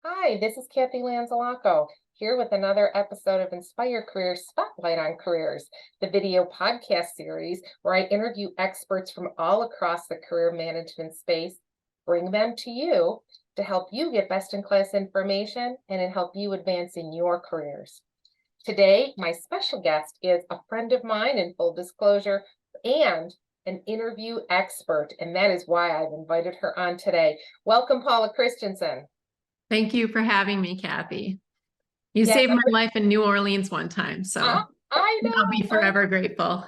Hi, this is Kathy Lanzalaco here with another episode of Inspire Careers Spotlight on Careers, the video podcast series where I interview experts from all across the career management space, bring them to you to help you get best-in-class information and to help you advance in your careers. Today, my special guest is a friend of mine, in full disclosure, and an interview expert, and that is why I've invited her on today. Welcome, Paula Christensen. Thank you for having me, Kathy. You Yeah, saved my life in New Orleans one time, so I know. I'll be forever grateful.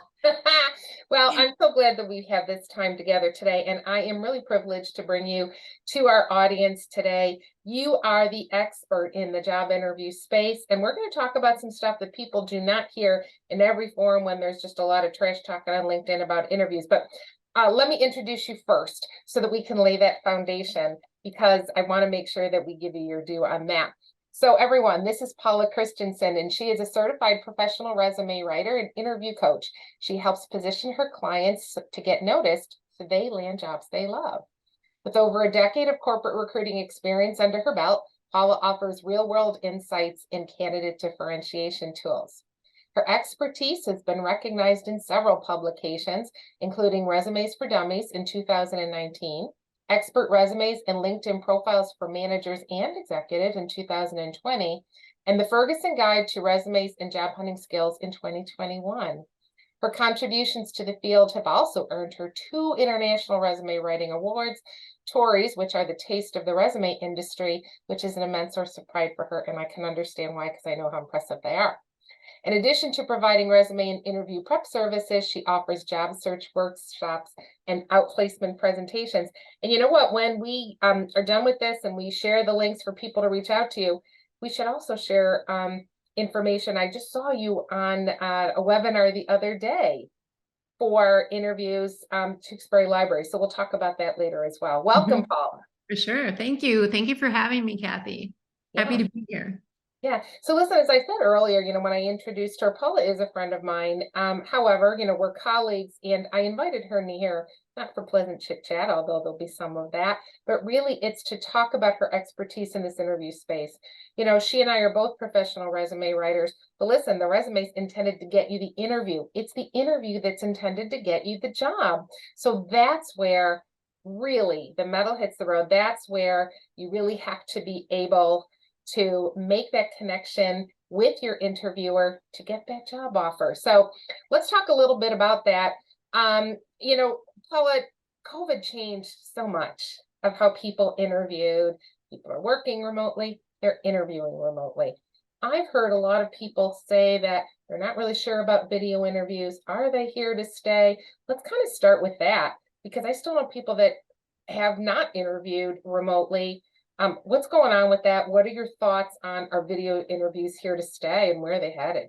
Well, I'm so glad that we have this time together today, and I am really privileged to bring you to our audience today. You are the expert in the job interview space, and we're going to talk about some stuff that people do not hear in every forum when there's just a lot of trash talking on LinkedIn about interviews. But let me introduce you first so that we can lay that foundation, because I want to make sure that we give you your due on that. So everyone, this is Paula Christensen, and she is a certified professional resume writer and interview coach. She helps position her clients to get noticed so they land jobs they love. With over a decade of corporate recruiting experience under her belt, Paula offers real-world insights and candidate differentiation tools. Her expertise has been recognized in several publications, including Resumes for Dummies in 2019, Expert Resumes and LinkedIn Profiles for Managers and Executives in 2020, and the Ferguson Guide to Resumes and Job Hunting Skills in 2021. Her contributions to the field have also earned her 2 International Resume Writing Awards, Tories, which are the taste of the resume industry, which is an immense source of pride for her, and I can understand why, because I know how impressive they are. In addition to providing resume and interview prep services, she offers job search workshops and outplacement presentations. And you know what? When we are done with this and we share the links for people to reach out to you, we should also share information. I just saw you on a webinar the other day for interviews to Tewksbury Library. So we'll talk about that later as well. Welcome, Paula. For sure. Thank you. Thank you for having me, Kathy. Happy to be here. Yeah. So listen, as I said earlier, when I introduced her, Paula is a friend of mine. However, we're colleagues, and I invited her in here, not for pleasant chit chat, although there'll be some of that, but really it's to talk about her expertise in this interview space. She and I are both professional resume writers, but listen, the resume is intended to get you the interview. It's the interview that's intended to get you the job. So that's where really the metal hits the road. That's where you really have to be able to make that connection with your interviewer to get that job offer. So let's talk a little bit about that. Paula, COVID changed so much of how people interviewed. People are working remotely, they're interviewing remotely. I've heard a lot of people say that they're not really sure about video interviews. Are they here to stay? Let's kind of start with that, because I still know people that have not interviewed remotely. What's going on with that? What are your thoughts on our video interviews here to stay, and where are they headed?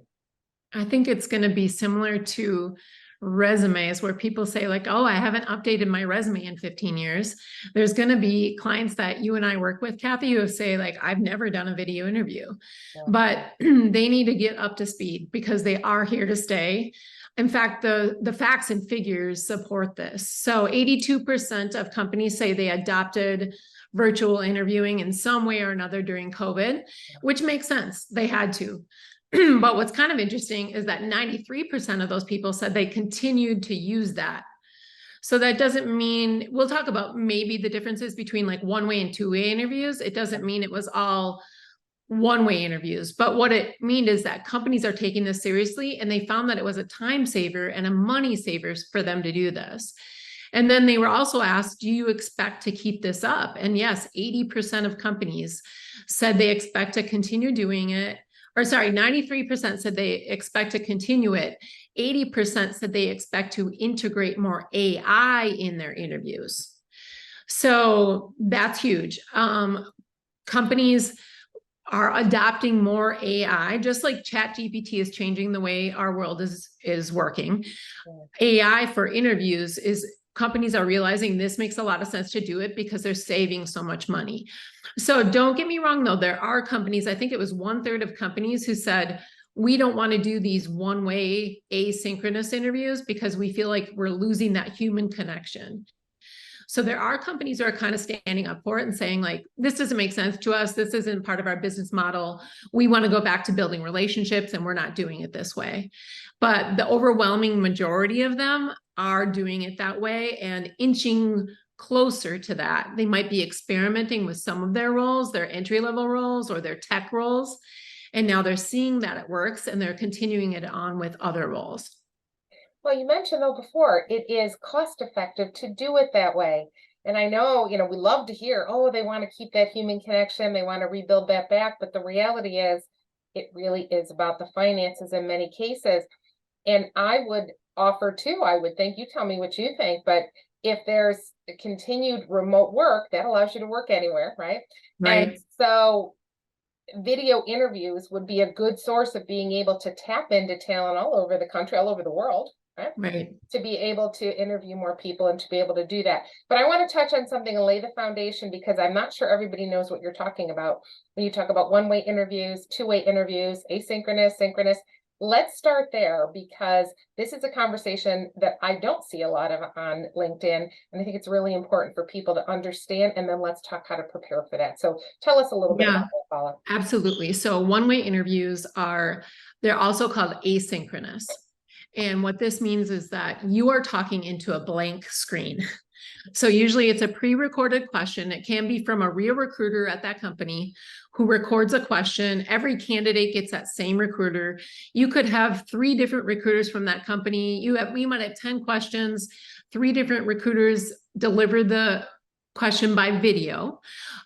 I think it's going to be similar to resumes, where people say like, oh, I haven't updated my resume in 15 years. There's going to be clients that you and I work with, Kathy, who say like, I've never done a video interview, but they need to get up to speed because they are here to stay. In fact, the facts and figures support this. So 82% of companies say they adopted virtual interviewing in some way or another during COVID, which makes sense. They had to. But what's kind of interesting is that 93% of those people said they continued to use that. So that doesn't mean, we'll talk about maybe the differences between like one-way and two-way interviews. It doesn't mean it was all one-way interviews, but what it means is that companies are taking this seriously, and they found that it was a time saver and a money saver for them to do this. And then they were also asked, do you expect to keep this up? And yes, 80% of companies said they expect to continue doing it. Or sorry, 93% said they expect to continue it. 80% said they expect to integrate more AI in their interviews. So that's huge. Companies are adopting more AI, just like ChatGPT is changing the way our world is working. AI for interviews is, companies are realizing this makes a lot of sense to do it because they're saving so much money. So don't get me wrong, though, there are companies, I think it was 1/3 of companies who said, we don't want to do these one-way asynchronous interviews because we feel like we're losing that human connection. So there are companies who are kind of standing up for it and saying like, this doesn't make sense to us. This isn't part of our business model. We want to go back to building relationships and we're not doing it this way. But the overwhelming majority of them are doing it that way and inching closer to that. They might be experimenting with some of their roles, their entry-level roles or their tech roles. And now they're seeing that it works and they're continuing it on with other roles. Well, you mentioned though before, it is cost effective to do it that way. And I know, we love to hear, oh, they want to keep that human connection, they want to rebuild that back. But the reality is, it really is about the finances in many cases. And I would offer too, I would think, you tell me what you think, but if there's continued remote work, that allows you to work anywhere, right? Right. And so video interviews would be a good source of being able to tap into talent all over the country, all over the world, right? Right. To be able to interview more people and to be able to do that. But I want to touch on something and lay the foundation because I'm not sure everybody knows what you're talking about when you talk about one-way interviews, two-way interviews, asynchronous, synchronous. Let's start there because this is a conversation that I don't see a lot of on LinkedIn. And I think it's really important for people to understand. And then let's talk how to prepare for that. So tell us a little bit about that, Paula. Absolutely. So one-way interviews they're also called asynchronous. And what this means is that you are talking into a blank screen. So usually it's a pre-recorded question. It can be from a real recruiter at that company who records a question. Every candidate gets that same recruiter. You could have 3 different recruiters from that company. We might have 10 questions. 3 different recruiters deliver the question by video.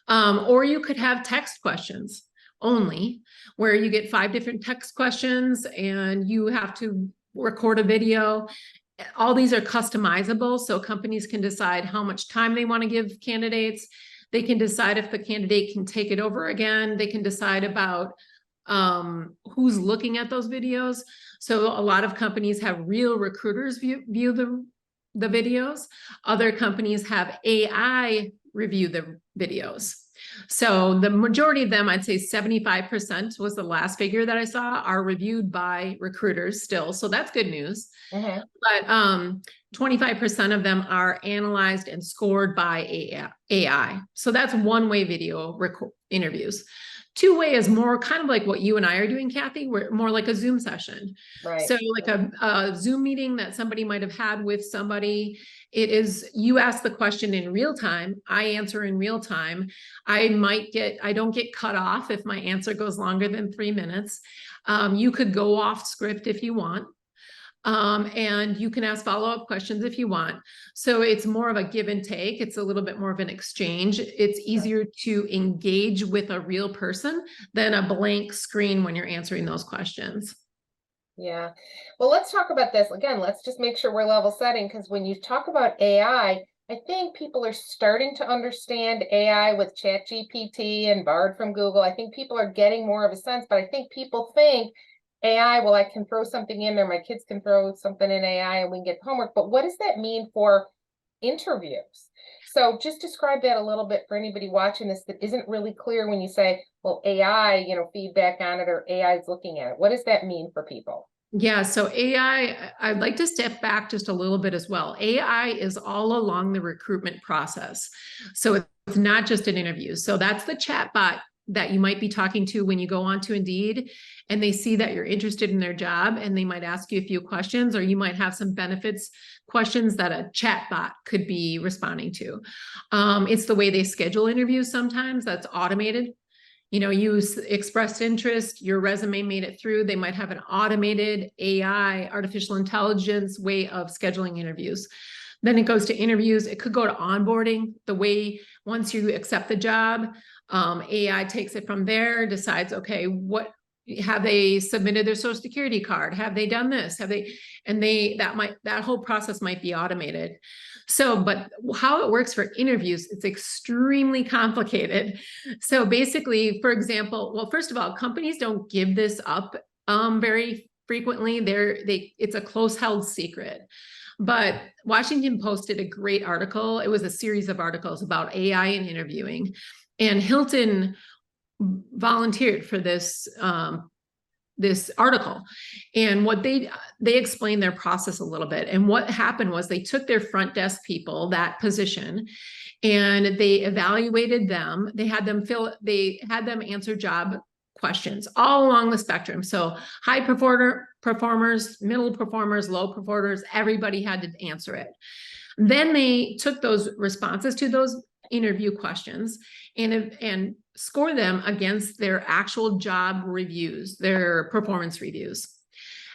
Or you could have text questions only, where you get 5 different text questions and you have to record a video. All these are customizable, so companies can decide how much time they want to give candidates. They can decide if the candidate can take it over again. They can decide about who's looking at those videos. So a lot of companies have real recruiters view the videos. Other companies have AI review the videos. So the majority of them, I'd say 75% was the last figure that I saw, are reviewed by recruiters still. So that's good news. Mm-hmm. But 25% of them are analyzed and scored by AI. So that's one-way video interviews. Two-way is more kind of like what you and I are doing, Kathy. We're more like a Zoom session. Right. So like a Zoom meeting that somebody might have had with somebody. It is, you ask the question in real time, I answer in real time. I don't get cut off if my answer goes longer than 3 minutes. You could go off script if you want. And you can ask follow-up questions if you want. So it's more of a give and take. It's a little bit more of an exchange. It's easier to engage with a real person than a blank screen when you're answering those questions. Yeah. Well, let's talk about this again. Let's just make sure we're level setting because when you talk about AI, I think people are starting to understand AI with ChatGPT and Bard from Google. I think people are getting more of a sense, but I think people think AI, well, I can throw something in there. My kids can throw something in AI and we can get homework. But what does that mean for interviews? So just describe that a little bit for anybody watching this that isn't really clear when you say, well, AI, feedback on it or AI is looking at it. What does that mean for people? Yeah, so AI, I'd like to step back just a little bit as well. AI is all along the recruitment process. So it's not just an interview. So that's the chat bot that you might be talking to when you go on to Indeed and they see that you're interested in their job and they might ask you a few questions, or you might have some benefits questions that a chat bot could be responding to. It's the way they schedule interviews sometimes that's automated. You expressed interest, your resume made it through. They might have an automated AI, artificial intelligence way of scheduling interviews. Then it goes to interviews. It could go to onboarding. The way once you accept the job, AI takes it from there, decides, okay, have they submitted their social security card? Have they done this? That whole process might be automated. So, but how it works for interviews, it's extremely complicated. So basically, for example, well, first of all, companies don't give this up very frequently. It's a close held secret. But Washington Post did a great article. It was a series of articles about AI and interviewing. And Hilton volunteered for this this article, and what they explained their process a little bit. And what happened was they took their front desk people, that position, and they evaluated them. They had them answer job questions all along the spectrum. So high performers, middle performers, low performers, everybody had to answer it. Then they took those responses to those interview questions and score them against their actual job reviews, their performance reviews.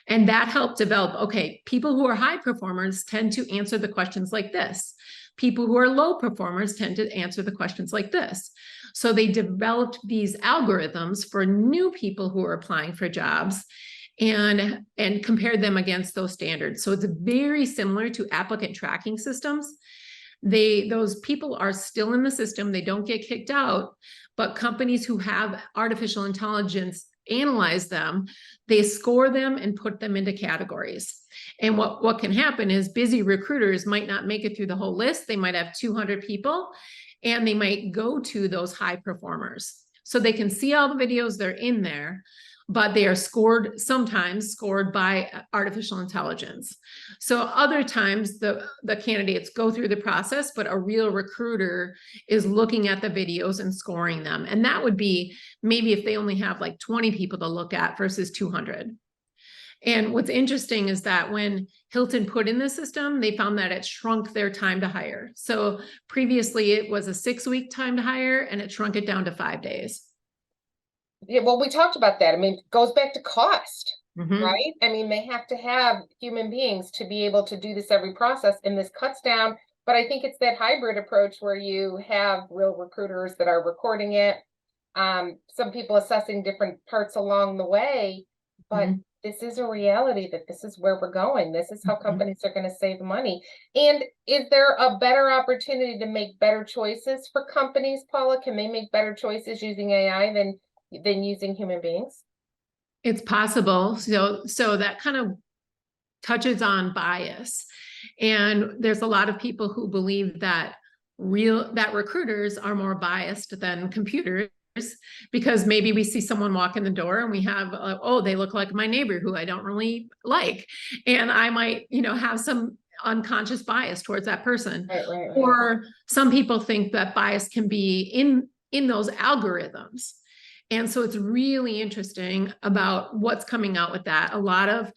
And that helped develop, okay, people who are high performers tend to answer the questions like this. People who are low performers tend to answer the questions like this. So they developed these algorithms for new people who are applying for jobs and compared them against those standards. So it's very similar to applicant tracking systems. Those people are still in the system, they don't get kicked out, but companies who have artificial intelligence analyze them, they score them and put them into categories. And what can happen is busy recruiters might not make it through the whole list. They might have 200 people, and they might go to those high performers. So they can see all the videos, they're in there, but they are sometimes scored by artificial intelligence. So other times the candidates go through the process, but a real recruiter is looking at the videos and scoring them. And that would be maybe if they only have like 20 people to look at versus 200. And what's interesting is that when Hilton put in the system, they found that it shrunk their time to hire. So previously it was a 6-week time to hire, and it shrunk it down to 5 days. Yeah, well, we talked about that. I mean, it goes back to cost, Mhm. right? I mean, they have to have human beings to be able to do this every process, and this cuts down. But I think it's that hybrid approach where you have real recruiters that are recording it, some people assessing different parts along the way. But Mhm. this is a reality that this is where we're going. This is how Mhm. companies are going to save money. And is there a better opportunity to make better choices for companies, Paula? Can they make better choices using AI than using human beings? It's possible. So that kind of touches on bias. And there's a lot of people who believe that recruiters are more biased than computers, because maybe we see someone walk in the door and we have, oh, they look like my neighbor who I don't really like. And I might, have some unconscious bias towards that person. Right. Or some people think that bias can be in those algorithms. And so it's really interesting about what's coming out with that. A lot of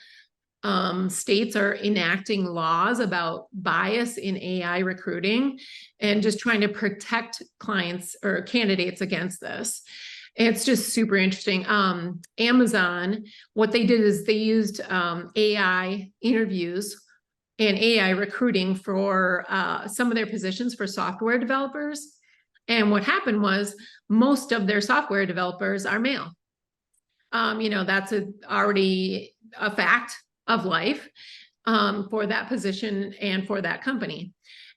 states are enacting laws about bias in AI recruiting and just trying to protect clients or candidates against this. It's just super interesting. Amazon, what they did is they used AI interviews and AI recruiting for some of their positions for software developers. And what happened was most of their software developers are male. That's already a fact of life for that position and for that company.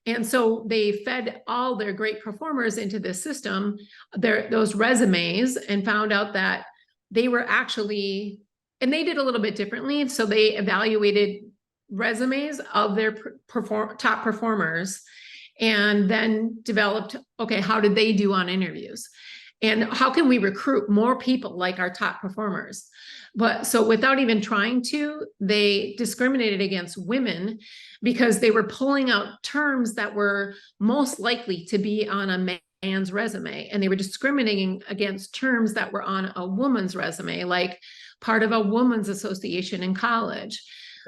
And so they fed all their great performers into this system, those resumes, and found out that they were actually, and they did a little bit differently. So they evaluated resumes of their top performers and then developed, okay, how did they do on interviews? And how can we recruit more people like our top performers? But so without even trying to, they discriminated against women because they were pulling out terms that were most likely to be on a man's resume. And they were discriminating against terms that were on a woman's resume, like part of a woman's association in college.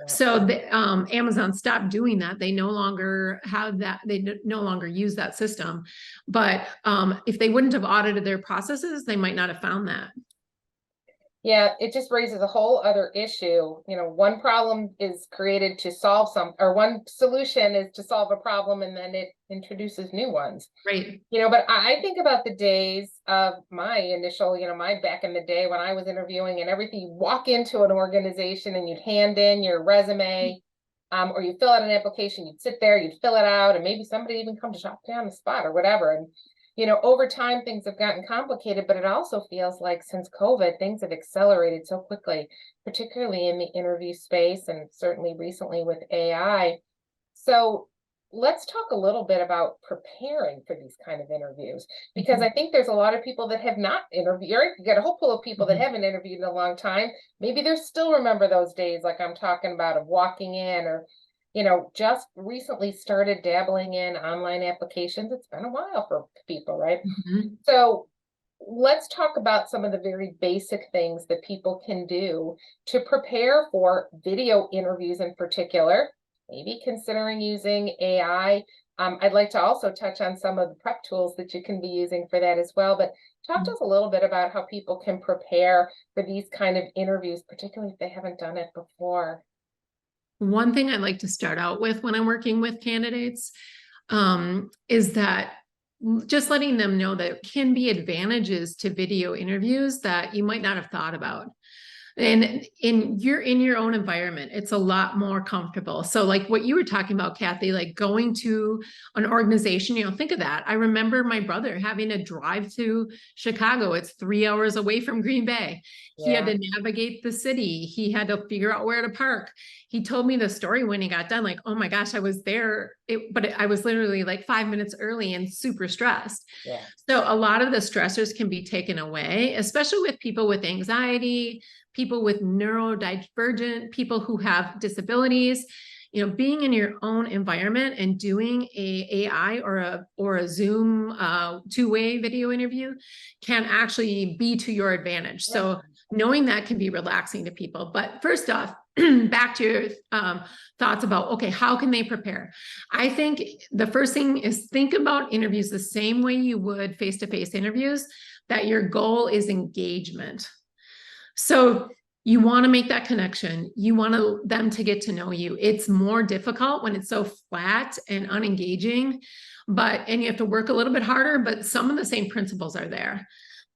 So Amazon stopped doing that. They no longer have that. They no longer use that system. But if they wouldn't have audited their processes, they might not have found that. Yeah, it just raises a whole other issue. One problem is created to solve or one solution is to solve a problem, and then it introduces new ones. Right. But I think about the days of my initial, my back in the day when I was interviewing and everything. You walk into an organization and you'd hand in your resume, or you fill out an application, you'd sit there, you'd fill it out, and maybe somebody even come to shop you on the spot or whatever. And over time, things have gotten complicated, but it also feels like since COVID, things have accelerated so quickly, particularly in the interview space and certainly recently with AI. So let's talk a little bit about preparing for these kind of interviews, because I think there's a lot of people that have not interviewed. You got a whole pool of people that haven't interviewed in a long time. Maybe they still remember those days, like I'm talking about, of walking in, or just recently started dabbling in online applications. It's been a while for people, right? Mhm. So let's talk about some of the very basic things that people can do to prepare for video interviews in particular, maybe considering using AI. I'd like to also touch on some of the prep tools that you can be using for that as well. But talk to us a little bit about how people can prepare for these kind of interviews, particularly if they haven't done it before. One thing I like to start out with when I'm working with candidates is that just letting them know that there can be advantages to video interviews that you might not have thought about. And you're in your own environment, it's a lot more comfortable. So like what you were talking about, Kathy, like going to an organization, think of that. I remember my brother having to drive to Chicago. It's 3 hours away from Green Bay. He had to navigate the city. He had to figure out where to park. He told me the story when he got done, like, oh my gosh, I was there, but I was literally like 5 minutes early and super stressed. Yeah. So a lot of the stressors can be taken away, especially with people with anxiety, people with neurodivergent, people who have disabilities. Being in your own environment and doing a AI or a Zoom two-way video interview can actually be to your advantage. So knowing that can be relaxing to people. But first off, back to your thoughts about, okay, how can they prepare? I think the first thing is think about interviews the same way you would face-to-face interviews, that your goal is engagement. So you want to make that connection. You want them to get to know you. It's more difficult when it's so flat and unengaging, and you have to work a little bit harder, but some of the same principles are there.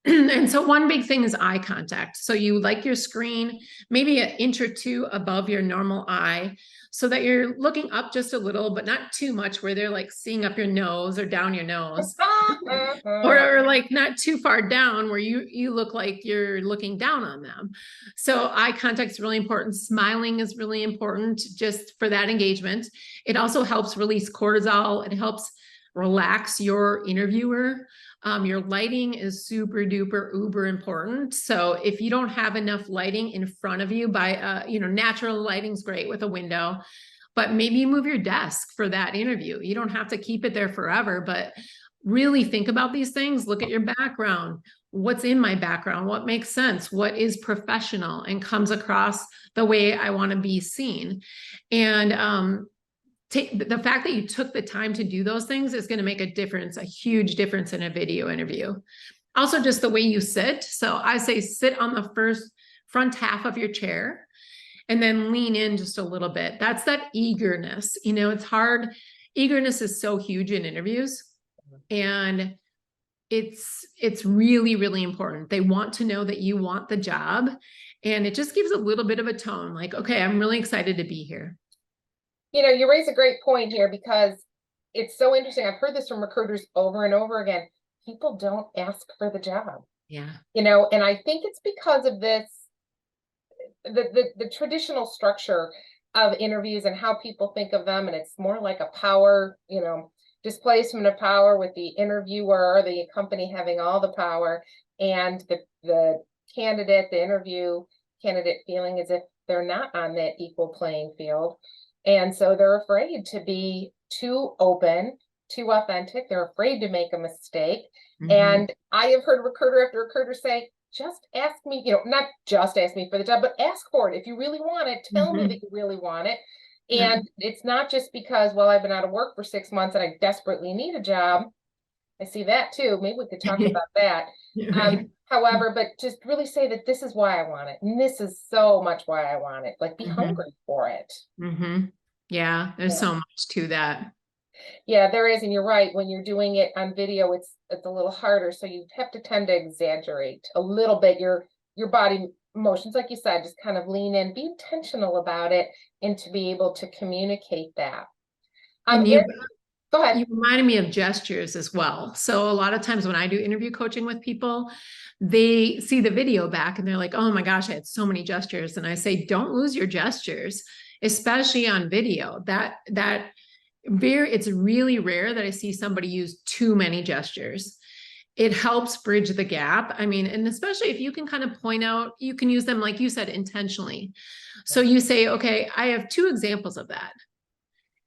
And so one big thing is eye contact. So you like your screen, maybe an inch or two above your normal eye, so that you're looking up just a little, but not too much where they're like seeing up your nose or down your nose. or like not too far down where you look like you're looking down on them. So eye contact is really important. Smiling is really important just for that engagement. It also helps release cortisol. It helps relax your interviewer. Your lighting is super duper uber important. So if you don't have enough lighting in front of you natural lighting's great with a window, but maybe you move your desk for that interview. You don't have to keep it there forever, but really think about these things. Look at your background. What's in my background? What makes sense? What is professional and comes across the way I want to be seen? And the fact that you took the time to do those things is going to make a difference, a huge difference in a video interview. Also, just the way you sit. So I say sit on the front half of your chair and then lean in just a little bit. That's that eagerness. It's hard. Eagerness is so huge in interviews, and it's really, really important. They want to know that you want the job, and it just gives a little bit of a tone like, okay, I'm really excited to be here. You raise a great point here, because it's so interesting. I've heard this from recruiters over and over again. People don't ask for the job. Yeah. And I think it's because of this, the traditional structure of interviews and how people think of them. And it's more like a power, displacement of power, with the interviewer, the company having all the power, and the interview candidate feeling as if they're not on that equal playing field. And so they're afraid to be too open, too authentic. They're afraid to make a mistake. Mm-hmm. And I have heard recruiter after recruiter say, just ask me, not just ask me for the job, but ask for it. If you really want it, tell me that you really want it. And it's not just because, well, I've been out of work for 6 months and I desperately need a job. I see that too. Maybe we could talk about that. However, but just really say that this is why I want it. And this is so much why I want it. Like, be hungry for it. Yeah, there's so much to that. Yeah, there is. And you're right. When you're doing it on video, it's a little harder. So you have to tend to exaggerate a little bit your body motions, like you said, just kind of lean in, be intentional about it, and to be able to communicate that. Go ahead. You reminded me of gestures as well. So a lot of times when I do interview coaching with people, they see the video back and they're like, oh my gosh, I had so many gestures. And I say, don't lose your gestures, especially on video. That it's really rare that I see somebody use too many gestures. It helps bridge the gap. I mean, and especially if you can kind of point out, you can use them, like you said, intentionally. So you say, okay, I have two examples of that.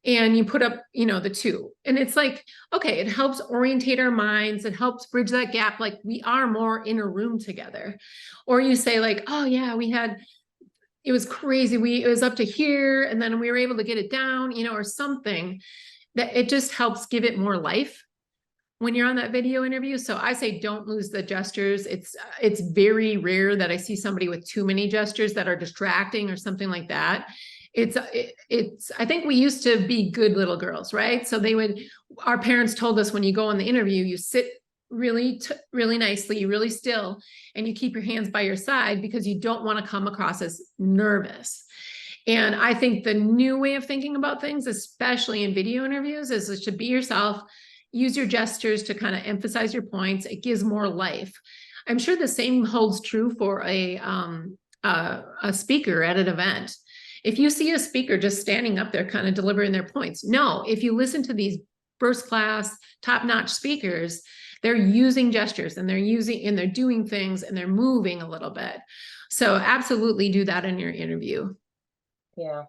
And you put up, the two. And it's like, okay, it helps orientate our minds. It helps bridge that gap. Like we are more in a room together. Or you say like, oh yeah, it was crazy. It was up to here and then we were able to get it down, or something that it just helps give it more life when you're on that video interview. So I say don't lose the gestures. It's very rare that I see somebody with too many gestures that are distracting or something like that. I think we used to be good little girls, right? So our parents told us when you go on the interview, you sit really nicely, really still, and you keep your hands by your side because you don't want to come across as nervous. And I think the new way of thinking about things, especially in video interviews, is to be yourself, use your gestures to kind of emphasize your points. It gives more life. I'm sure the same holds true for a speaker at an event. If you see a speaker just standing up there kind of delivering their points, no, if you listen to these first class, top-notch speakers, they're using gestures and they're doing things and they're moving a little bit. So absolutely do that in your interview. Yeah.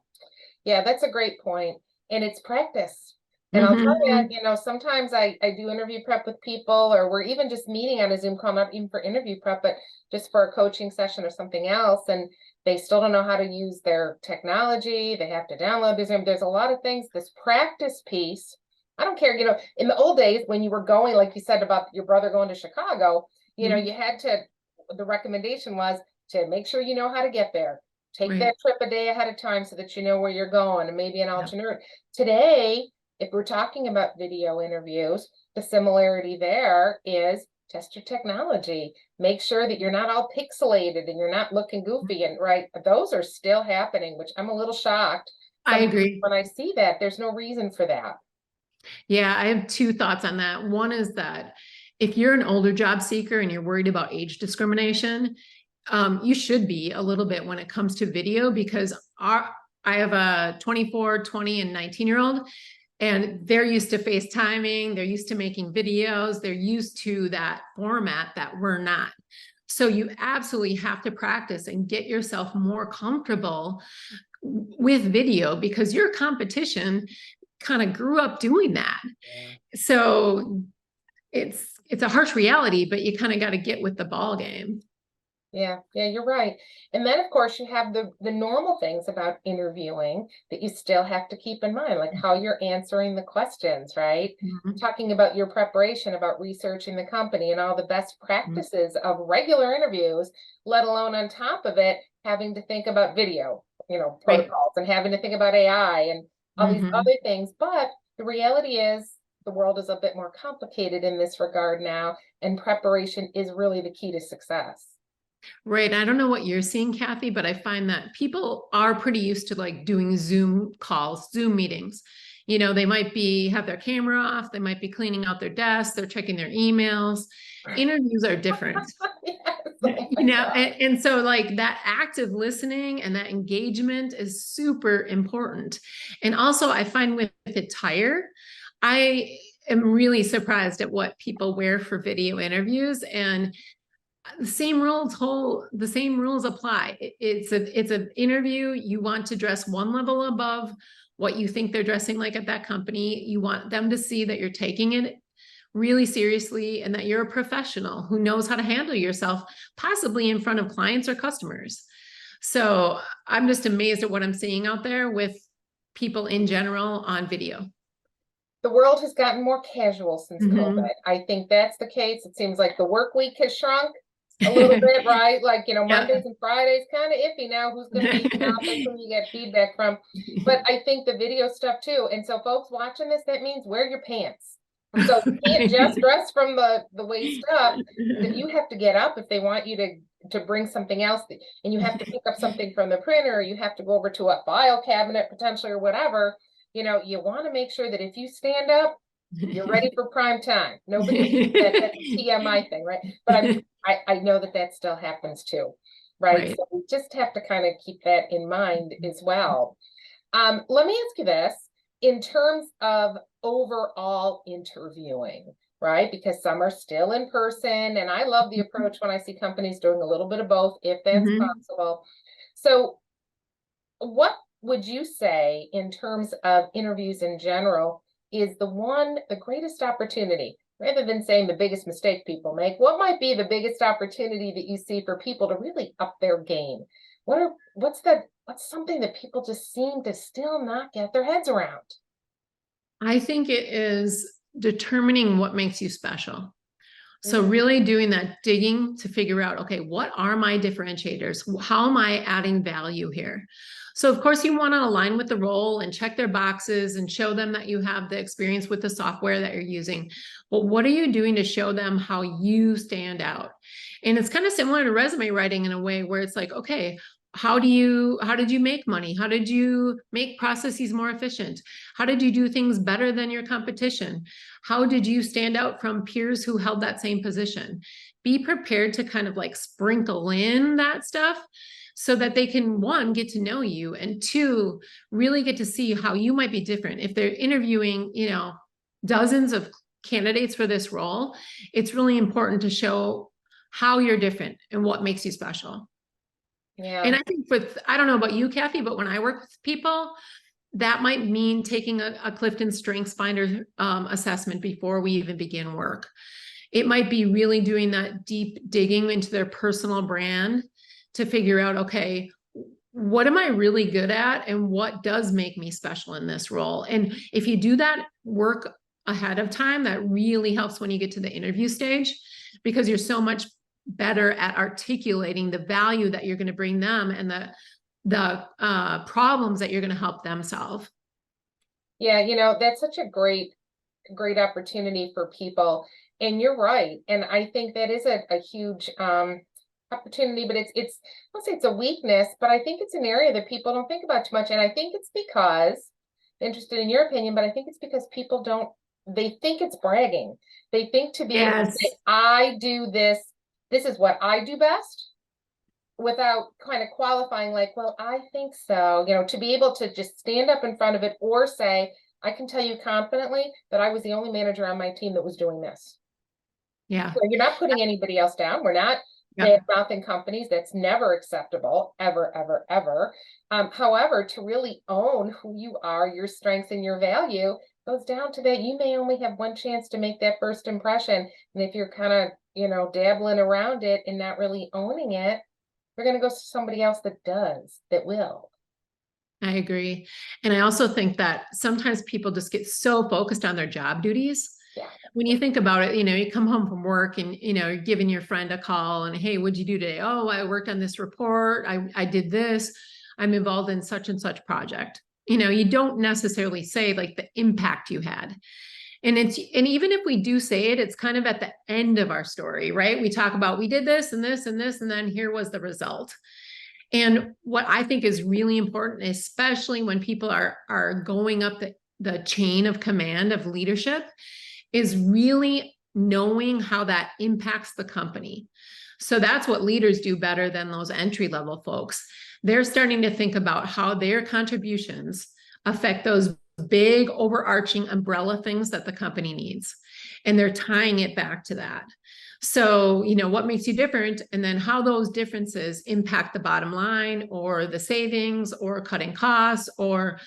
Yeah, that's a great point. And it's practice. And I'll tell you, sometimes I do interview prep with people, or we're even just meeting on a Zoom call, not even for interview prep, but just for a coaching session or something else. And they still don't know how to use their technology. They have to download the Zoom. There's a lot of things, this practice piece. I don't care, in the old days when you were going, like you said about your brother going to Chicago, you had the recommendation was to make sure you know how to get there. Take that trip a day ahead of time so that you know where you're going, and maybe an alternate. Today, if we're talking about video interviews, the similarity there is test your technology. Make sure that you're not all pixelated and you're not looking goofy. And those are still happening, which I'm a little shocked. I agree. When I see that, there's no reason for that. Yeah, I have two thoughts on that. One is that if you're an older job seeker and you're worried about age discrimination, you should be a little bit when it comes to video, because I have a 24, 20, and 19-year-old, and they're used to FaceTiming. They're used to making videos. They're used to that format that we're not. So you absolutely have to practice and get yourself more comfortable with video, because your competition kind of grew up doing that. Yeah. So it's a harsh reality, but you kind of got to get with the ball game. Yeah, you're right. And then, of course, you have the normal things about interviewing that you still have to keep in mind, like how you're answering the questions, right? Talking about your preparation, about researching the company and all the best practices of regular interviews, let alone on top of it, having to think about video, protocols, and having to think about AI and all these other things. But the reality is the world is a bit more complicated in this regard now, and preparation is really the key to success. Right. I don't know what you're seeing, Kathy, but I find that people are pretty used to like doing Zoom calls, Zoom meetings. They might have their camera off. They might be cleaning out their desk. They're checking their emails. Interviews are different. Yes. And so like that active listening and that engagement is super important. And also I find with attire, I am really surprised at what people wear for video interviews, and the same rules apply. It's an interview. You want to dress one level above what you think they're dressing like at that company. You want them to see that you're taking it really seriously and that you're a professional who knows how to handle yourself, possibly in front of clients or customers. So I'm just amazed at what I'm seeing out there with people in general on video. The world has gotten more casual since COVID. I think that's the case. It seems like the work week has shrunk a little bit, right? Like, Mondays and Fridays kind of iffy now. Who's going to be in the office when you get feedback from? But I think the video stuff too. And so folks watching this, that means wear your pants. So you can't just dress from the waist up. If you have to get up, if they want you to bring something else, and you have to pick up something from the printer, or you have to go over to a file cabinet potentially or whatever, you want to make sure that if you stand up, you're ready for prime time. Nobody, that's a TMI thing, right? But I know that still happens too, right? So we just have to kind of keep that in mind as well. Let me ask you this. in terms of overall interviewing, right? Because some are still in person, and I love the approach when I see companies doing a little bit of both, if that's possible. So what would you say in terms of interviews in general is the greatest opportunity, rather than saying the biggest mistake people make? What might be the biggest opportunity that you see for people to really up their game? What's something that people just seem to still not get their heads around? I think it is determining what makes you special. So really doing that digging to figure out, okay, what are my differentiators? How am I adding value here? So of course you want to align with the role and check their boxes and show them that you have the experience with the software that you're using. But what are you doing to show them how you stand out? And it's kind of similar to resume writing in a way where it's like, okay, how did you make money? How did you make processes more efficient? How did you do things better than your competition? How did you stand out from peers who held that same position? Be prepared to kind of like sprinkle in that stuff so that they can, one, get to know you, and two, really get to see how you might be different. If they're interviewing, dozens of candidates for this role, it's really important to show how you're different and what makes you special. Yeah. And I think I don't know about you, Kathy, but when I work with people, that might mean taking a Clifton Strengths Finder assessment before we even begin work. It might be really doing that deep digging into their personal brand to figure out, okay, what am I really good at and what does make me special in this role? And if you do that work ahead of time, that really helps when you get to the interview stage, because you're so much better at articulating the value that you're going to bring them and the problems that you're going to help them solve. Yeah, that's such a great opportunity for people. And you're right. And I think that is a huge opportunity, but I won't say it's a weakness, but I think it's an area that people don't think about too much. And I think it's because, interested in your opinion, but I think it's because people they think it's bragging. They think to be able to say, I do this is what I do best, without kind of qualifying like, well, I think so, to be able to just stand up in front of it or say, I can tell you confidently that I was the only manager on my team that was doing this. Yeah. So you're not putting anybody else down. We're not bad-mouthing companies. That's never acceptable, ever, ever, ever. However, to really own who you are, your strengths and your value goes down to that you may only have one chance to make that first impression. And if you're kind of, dabbling around it and not really owning it, we're going to go to somebody else that will. I agree. And I also think that sometimes people just get so focused on their job duties. Yeah. When you think about it, you come home from work and, you're giving your friend a call and, hey, what'd you do today? Oh, I worked on this report. I did this. I'm involved in such and such project. You don't necessarily say like the impact you had. And even if we do say it, it's kind of at the end of our story, right? We talk about, we did this and this and this, and then here was the result. And what I think is really important, especially when people are going up the chain of command of leadership, is really knowing how that impacts the company. So that's what leaders do better than those entry-level folks. They're starting to think about how their contributions affect those big overarching umbrella things that the company needs. And they're tying it back to that. So, what makes you different, and then how those differences impact the bottom line or the savings or cutting costs or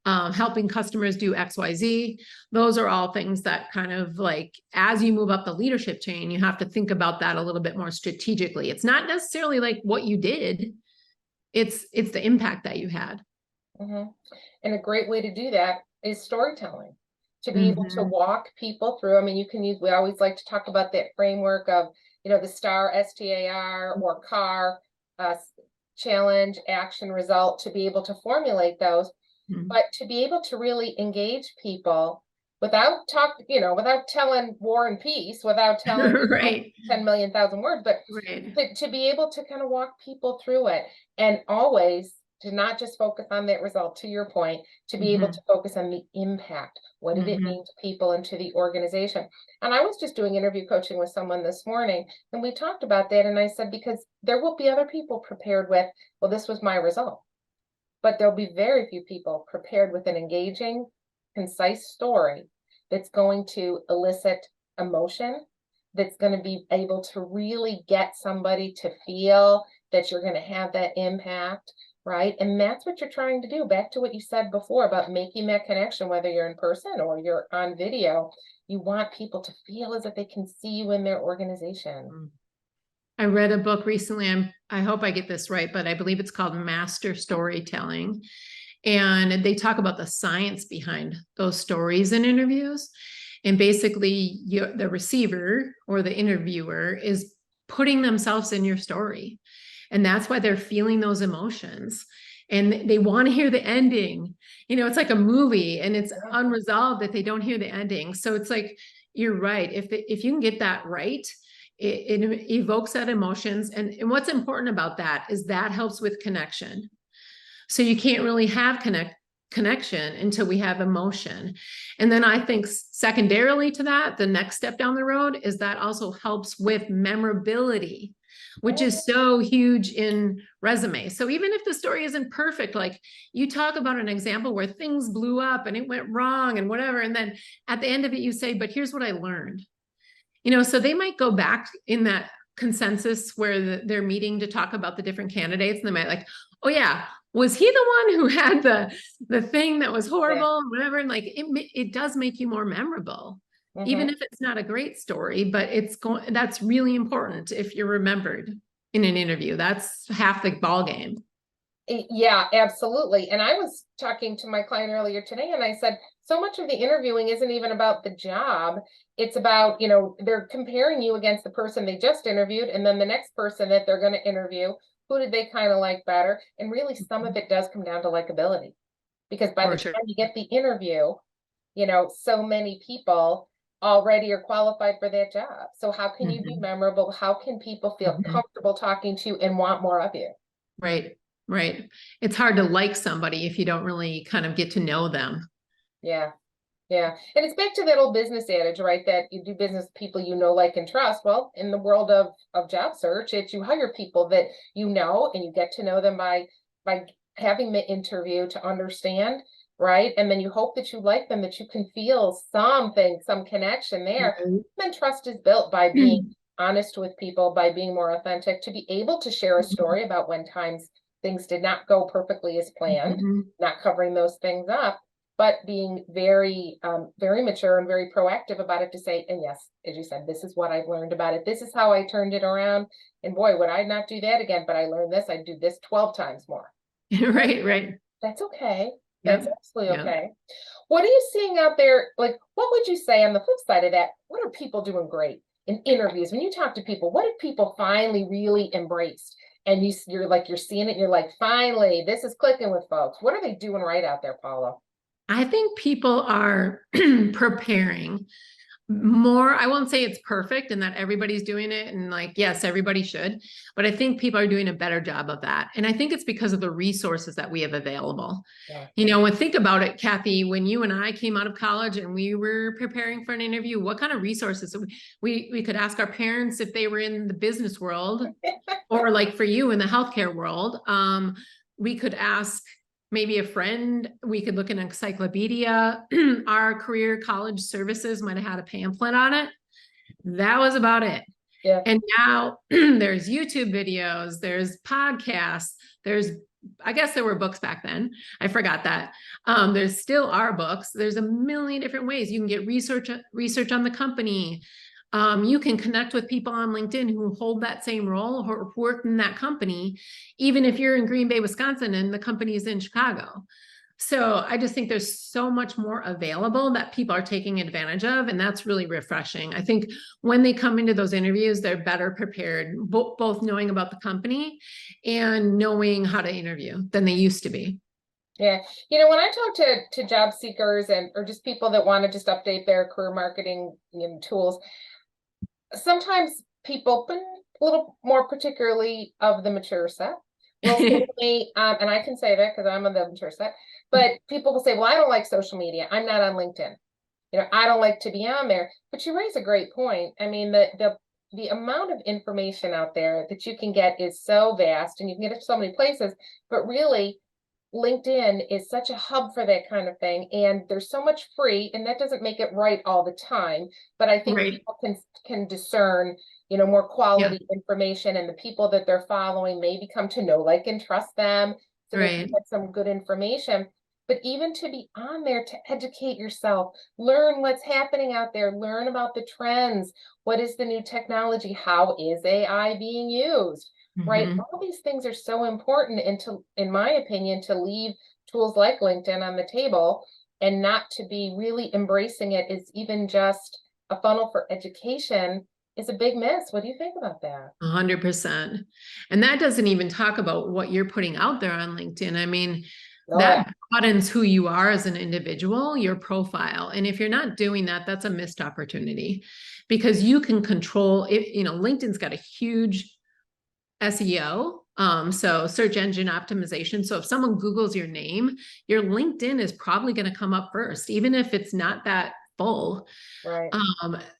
helping customers do XYZ. Those are all things that kind of like, as you move up the leadership chain, you have to think about that a little bit more strategically. It's not necessarily like what you did. It's the impact that you had. Mm-hmm. And a great way to do that is storytelling, to be able to walk people through. I mean, we always like to talk about that framework of, the STAR, STAR, or CAR, challenge, action, result, to be able to formulate those, but to be able to really engage people without telling war and peace, without telling right. 10 million thousand words, but to be able to kind of walk people through it, and always to not just focus on that result, to your point, to be able to focus on the impact. What did it mean to people and to the organization? And I was just doing interview coaching with someone this morning, and we talked about that. And I said, because there will be other people prepared with, well, this was my result. But there'll be very few people prepared with an engaging, concise story that's going to elicit emotion, that's going to be able to really get somebody to feel that you're going to have that impact, right? And that's what you're trying to do. Back to what you said before about making that connection, whether you're in person or you're on video, you want people to feel as if they can see you in their organization. I read a book recently. I hope I get this right, but I believe it's called Master Storytelling. And they talk about the science behind those stories in interviews. And basically, the receiver or the interviewer is putting themselves in your story. And that's why they're feeling those emotions. And they want to hear the ending. You know, it's like a movie and it's unresolved if they don't hear the ending. So it's like, you're right. If you can get that right, it evokes that emotions. And what's important about that is that helps with connection. So you can't really have connection until we have emotion. And then I think secondarily to that, the next step down the road is that also helps with memorability, which is so huge in resumes. So even if the story isn't perfect, like you talk about an example where things blew up and it went wrong and whatever, and then at the end of it, you say, but here's what I learned. You know, so they might go back in that consensus where they're meeting to talk about the different candidates, and they might like, oh yeah, was he the one who had the thing that was horrible and whatever? And like it does make you more memorable, even if it's not a great story, but that's really important if you're remembered in an interview. That's half the ball game. Yeah, absolutely. And I was talking to my client earlier today, and I said, so much of the interviewing isn't even about the job. It's about, you know, they're comparing you against the person they just interviewed and then the next person that they're going to interview. Who did they kind of like better? And really, some of it does come down to likability, because by the time you get the interview, you know, so many people already are qualified for that job. So how can you be memorable? How can people feel comfortable talking to you and want more of you? Right. Right. It's hard to like somebody if you don't really kind of get to know them. Yeah. Yeah. And it's back to that old business adage, right? That you do business with people you know, like, and trust. Well, in the world of job search, it's you hire people that you know, and you get to know them by having the interview to understand, right? And then you hope that you like them, that you can feel something, some connection there. Then trust is built by being honest with people, by being more authentic, to be able to share a story about when times things did not go perfectly as planned, not covering those things up, but being very, very mature and very proactive about it to say, and yes, as you said, this is what I've learned about it. This is how I turned it around. And boy, would I not do that again, but I learned this, I'd do this 12 times more. Right. That's okay. That's absolutely okay. What are you seeing out there? Like, what would you say on the flip side of that? What are people doing great in interviews? When you talk to people, what have people finally really embraced? And you're like, you're seeing it, and you're like, finally, this is clicking with folks. What are they doing right out there, Paula? I think people are preparing more. I won't say it's perfect and that everybody's doing it. And like, yes, everybody should, but I think people are doing a better job of that. And I think it's because of the resources that we have available. You know, and think about it, Kathy, when you and I came out of college and we were preparing for an interview, what kind of resources we could ask our parents if they were in the business world, or like for you in the healthcare world. We could ask maybe a friend. We could look in an encyclopedia. Our career college services might have had a pamphlet on it. That was about it. Yeah. And now there's YouTube videos, there's podcasts, I guess there were books back then. I forgot that. There's still are books. There's a million different ways you can get research on the company. You can connect with people on LinkedIn who hold that same role or work in that company, even if you're in Green Bay, Wisconsin, and the company is in Chicago. So I just think there's so much more available that people are taking advantage of. And that's really refreshing. I think when they come into those interviews, they're better prepared, both knowing about the company and knowing how to interview than they used to be. Yeah. You know, when I talk to job seekers or just people that want to just update their career marketing, you know, tools, sometimes people, a little more particularly of the mature set, will say, and I can say that because I'm of the mature set, but people will say, well, I don't like social media. I'm not on LinkedIn. You know, I don't like to be on there. But you raise a great point. I mean, the amount of information out there that you can get is so vast, and you can get it so many places, but really, LinkedIn is such a hub for that kind of thing, and there's so much free, and that doesn't make it right all the time, but I think Right. people can discern, more Yeah. quality information, and the people that they're following maybe come to know, like, and trust them, so they can Right. get some good information. But even to be on there to educate yourself, learn what's happening out there, learn about the trends. What is the new technology? How is AI being used? Right? Mhm. All these things are so important, and in my opinion, to leave tools like LinkedIn on the table and not to be really embracing it is even just a funnel for education is a big miss. What do you think about that? 100%. And that doesn't even talk about what you're putting out there on LinkedIn. I mean, Oh yeah, that broadens who you are as an individual, your profile. And if you're not doing that, that's a missed opportunity because you can control it. LinkedIn's got a huge SEO, so search engine optimization. So if someone Googles your name, your LinkedIn is probably going to come up first, even if it's not that full. right.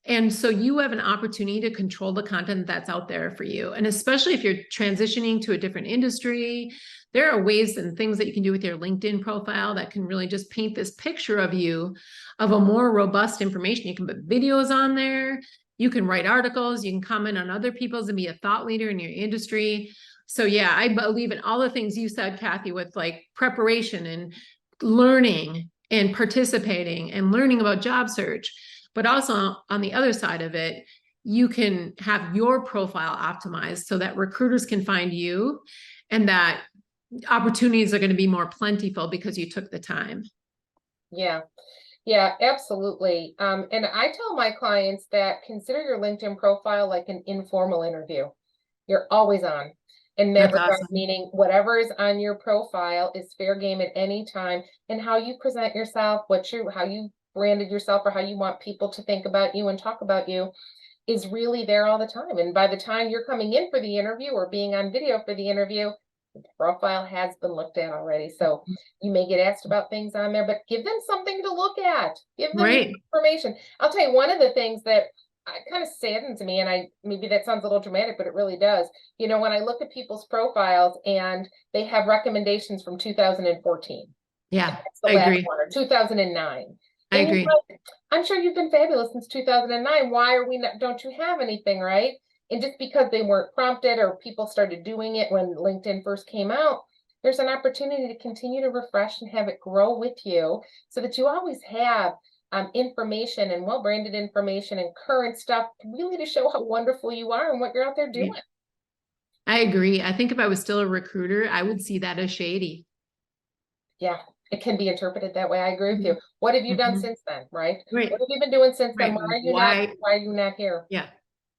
And so you have an opportunity to control the content that's out there for you. And especially if you're transitioning to a different industry, there are ways and things that you can do with your LinkedIn profile that can really just paint this picture of you of a more robust information. You can put videos on there. You can write articles. You can comment on other people's and be a thought leader in your industry. So yeah, I believe in all the things you said, Kathy, with like preparation and learning and participating and learning about job search. But also on the other side of it, you can have your profile optimized so that recruiters can find you and that opportunities are going to be more plentiful because you took the time. Yeah. Yeah, absolutely. And I tell my clients that consider your LinkedIn profile like an informal interview. You're always on in that That's regard, awesome. meaning whatever is on your profile is fair game at any time. And how you present yourself, how you branded yourself, or how you want people to think about you and talk about you is really there all the time. And by the time you're coming in for the interview or being on video for the interview, the profile has been looked at already. So you may get asked about things on there, but give them something to look at. Give them Right. information. I'll tell you one of the things that kind of saddens me, and maybe that sounds a little dramatic, but it really does. When I look at people's profiles and they have recommendations from 2014, Yeah, that's the I last agree. one, or 2009. I And agree. I'm sure you've been fabulous since 2009. Why are we not, don't you have anything, right? And just because they weren't prompted or people started doing it when LinkedIn first came out, there's an opportunity to continue to refresh and have it grow with you so that you always have information and well-branded information and current stuff really to show how wonderful you are and what you're out there doing. I agree. I think if I was still a recruiter, I would see that as shady. Yeah, it can be interpreted that way. I agree with Mhm. you. What have you done Mhm. since then, right? What Right. have you been doing since then? Right. Why? Why are you not here? Yeah.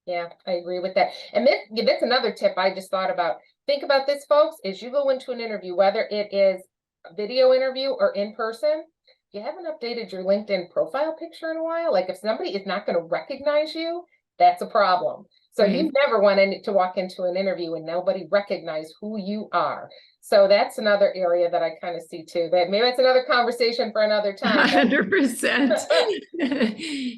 Yeah, I agree with that. And that's another tip I just thought about. Think about this, folks, as you go into an interview, whether it is a video interview or in person, you haven't updated your LinkedIn profile picture in a while. Like if somebody is not going to recognize you, that's a problem. So Right. you never want to walk into an interview and nobody recognize who you are. So that's another area that I kind of see too. That maybe it's another conversation for another time. 100%.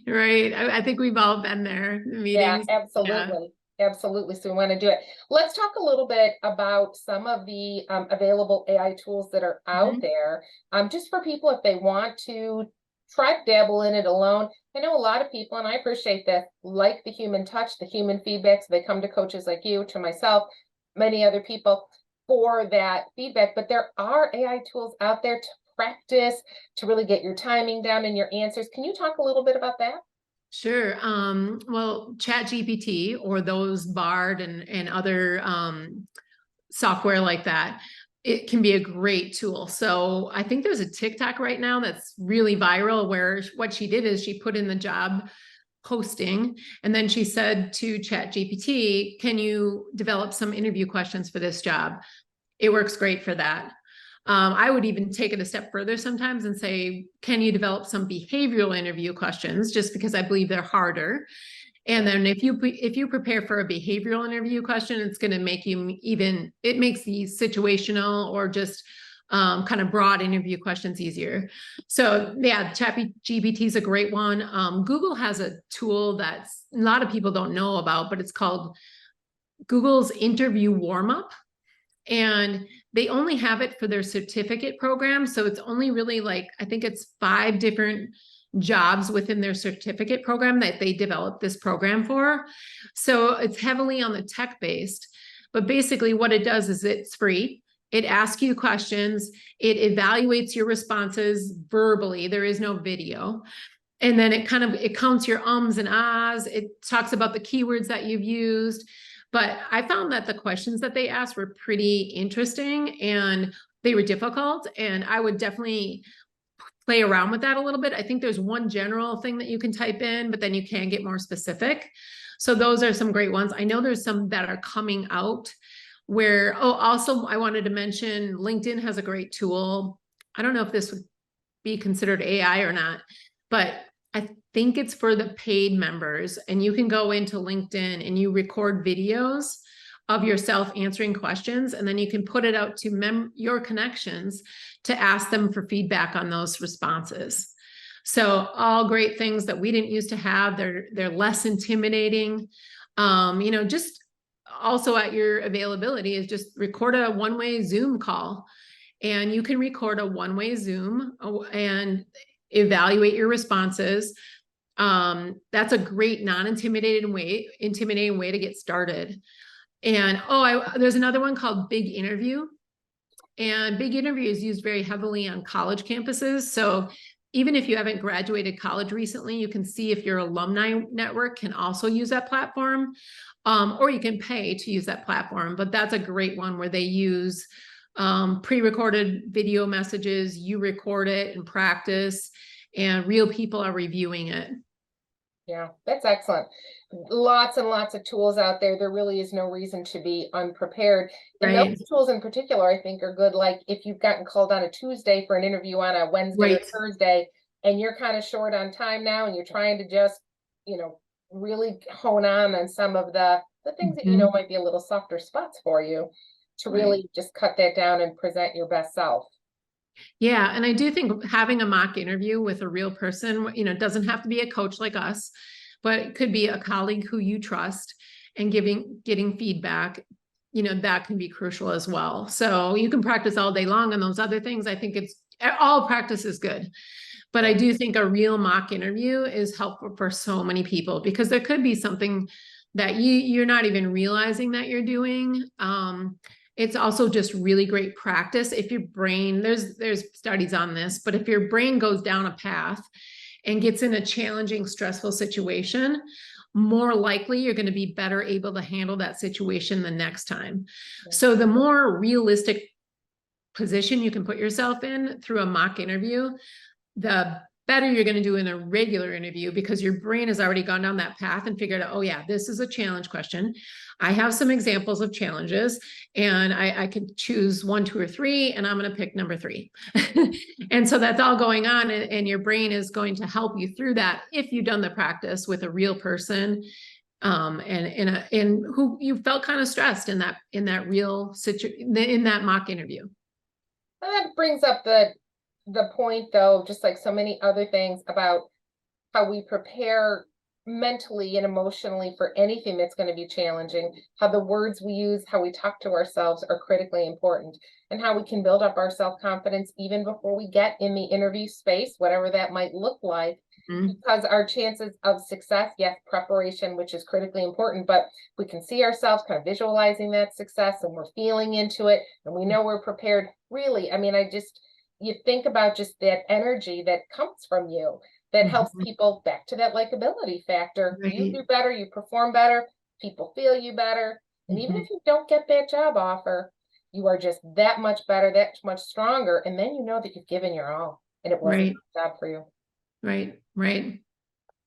Right. I think we've all been there, the Yeah, meetings. Yeah. absolutely. Absolutely. So we want to do it. Let's talk a little bit about some of the available AI tools that are out Mhm. there, just for people if they want to try to dabble in it alone. I know a lot of people, and I appreciate that, like the human touch, the human feedback. So they come to coaches like you, to myself, many other people for that feedback. But there are AI tools out there to practice, to really get your timing down and your answers. Can you talk a little bit about that? Sure. Well, ChatGPT or those Bard and other software like that, it can be a great tool. So I think there's a TikTok right now that's really viral where what she did is she put in the job posting and then she said to ChatGPT, can you develop some interview questions for this job? It works great for that. I would even take it a step further sometimes and say, can you develop some behavioral interview questions? Just because I believe they're harder. And then if you prepare for a behavioral interview question, it's going to make you it makes the situational or just kind of broad interview questions easier. So yeah, ChatGPT is a great one. Google has a tool that's a lot of people don't know about, but it's called Google's interview warm up. And they only have it for their certificate program. So it's only really like, I think it's 5 different jobs within their certificate program that they developed this program for. So it's heavily on the tech based, but basically what it does is it's free. It asks you questions. It evaluates your responses verbally. There is no video. And then it counts your ums and ahs. It talks about the keywords that you've used. But I found that the questions that they asked were pretty interesting and they were difficult. And I would definitely play around with that a little bit. I think there's one general thing that you can type in, but then you can get more specific. So those are some great ones. I know there's some that are coming out where, oh, also I wanted to mention LinkedIn has a great tool. I don't know if this would be considered AI or not, but I think it's for the paid members, and you can go into LinkedIn and you record videos of yourself answering questions, and then you can put it out to your connections to ask them for feedback on those responses. So all great things that we didn't used to have. They're less intimidating. Just also at your availability is just record a one-way Zoom call, and you can record a one-way Zoom and evaluate your responses. That's a great non-intimidating way to get started. And there's another one called Big Interview. And Big Interview is used very heavily on college campuses. So even if you haven't graduated college recently, you can see if your alumni network can also use that platform, or you can pay to use that platform. But that's a great one where they use pre-recorded video messages. You record it and practice, and real people are reviewing it. Yeah, that's excellent. Lots and lots of tools out there. There really is no reason to be unprepared. And Right. those tools in particular, I think, are good. Like if you've gotten called on a Tuesday for an interview on a Wednesday or Thursday, and you're kind of short on time now, and you're trying to just, really hone on some of the things that might be a little softer spots for you, to really just cut that down and present your best self. Yeah. And I do think having a mock interview with a real person, doesn't have to be a coach like us, but it could be a colleague who you trust, and getting feedback, that can be crucial as well. So you can practice all day long on those other things. I think all practice is good, but I do think a real mock interview is helpful for so many people, because there could be something that you're not even realizing that you're doing. It's also just really great practice. If your brain, there's studies on this, but if your brain goes down a path and gets in a challenging, stressful situation, more likely you're going to be better able to handle that situation the next time. Yeah. So the more realistic position you can put yourself in through a mock interview, the better you're going to do in a regular interview, because your brain has already gone down that path and figured out, oh yeah, this is a challenge question. I have some examples of challenges, and I can choose 1, 2, or 3, and I'm going to pick number 3. And so that's all going on, and your brain is going to help you through that if you've done the practice with a real person, and who you felt kind of stressed in that real situation, in that mock interview. And that brings up the point, though, just like so many other things, about how we prepare mentally and emotionally for anything that's going to be challenging, how the words we use, how we talk to ourselves are critically important, and how we can build up our self-confidence even before we get in the interview space, whatever that might look like. Because our chances of success, yes, preparation, which is critically important, but we can see ourselves kind of visualizing that success, and we're feeling into it, and we know we're prepared. Really, I mean, you think about just that energy that comes from you, that helps people, back to that likability factor. Right. You do better, you perform better, people feel you better. And even if you don't get that job offer, you are just that much better, that much stronger. And then you know that you've given your all, and it wasn't a job for you. Right.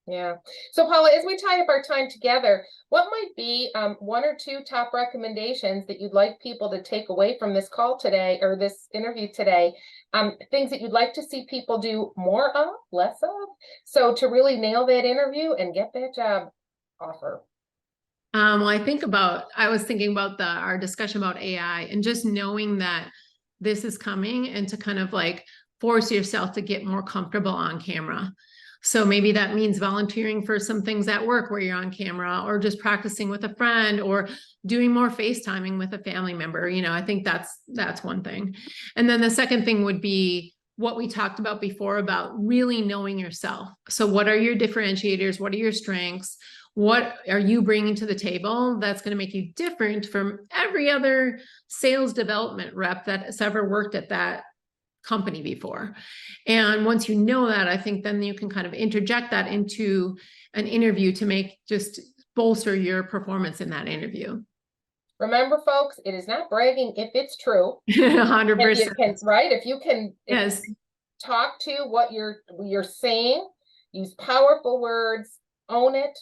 Yeah. So Paula, as we tie up our time together, what might be 1 or 2 top recommendations that you'd like people to take away from this call today, or this interview today? Things that you'd like to see people do more of, less of, so to really nail that interview and get that job offer? Well, I was thinking about our discussion about AI, and just knowing that this is coming, and to kind of like force yourself to get more comfortable on camera. So maybe that means volunteering for some things at work where you're on camera, or just practicing with a friend, or doing more FaceTiming with a family member. I think that's one thing. And then the second thing would be what we talked about before, about really knowing yourself. So what are your differentiators? What are your strengths? What are you bringing to the table that's going to make you different from every other sales development rep that's ever worked at that company before? And once you know that, I think then you can kind of interject that into an interview to make just bolster your performance in that interview. Remember, folks, it is not bragging if it's true. 100%. Right? If you can Yes. talk to what you're saying, use powerful words, own it,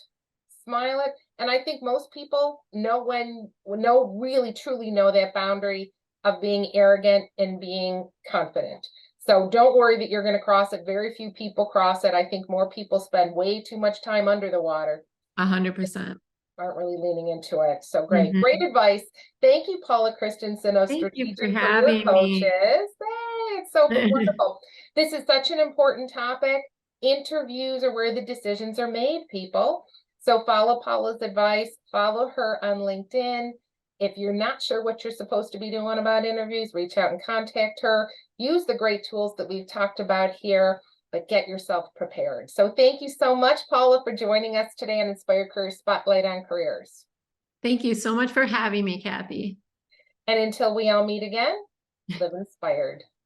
smile it. And I think most people really truly know that boundary of being arrogant and being confident. So don't worry that you're going to cross it. Very few people cross it. I think more people spend way too much time under the water. 100%. Aren't really leaning into it. So great. Great advice. Thank you, Paula Christensen of Thank you for Strategic Career having Coaches. me. It's so wonderful. This is such an important topic. Interviews are where the decisions are made, people. So follow Paula's advice. Follow her on LinkedIn. If you're not sure what you're supposed to be doing about interviews, reach out and contact her. Use the great tools that we've talked about here, but get yourself prepared. So thank you so much, Paula, for joining us today on Inspired Career Spotlight on Careers. Thank you so much for having me, Kathy. And until we all meet again, live inspired.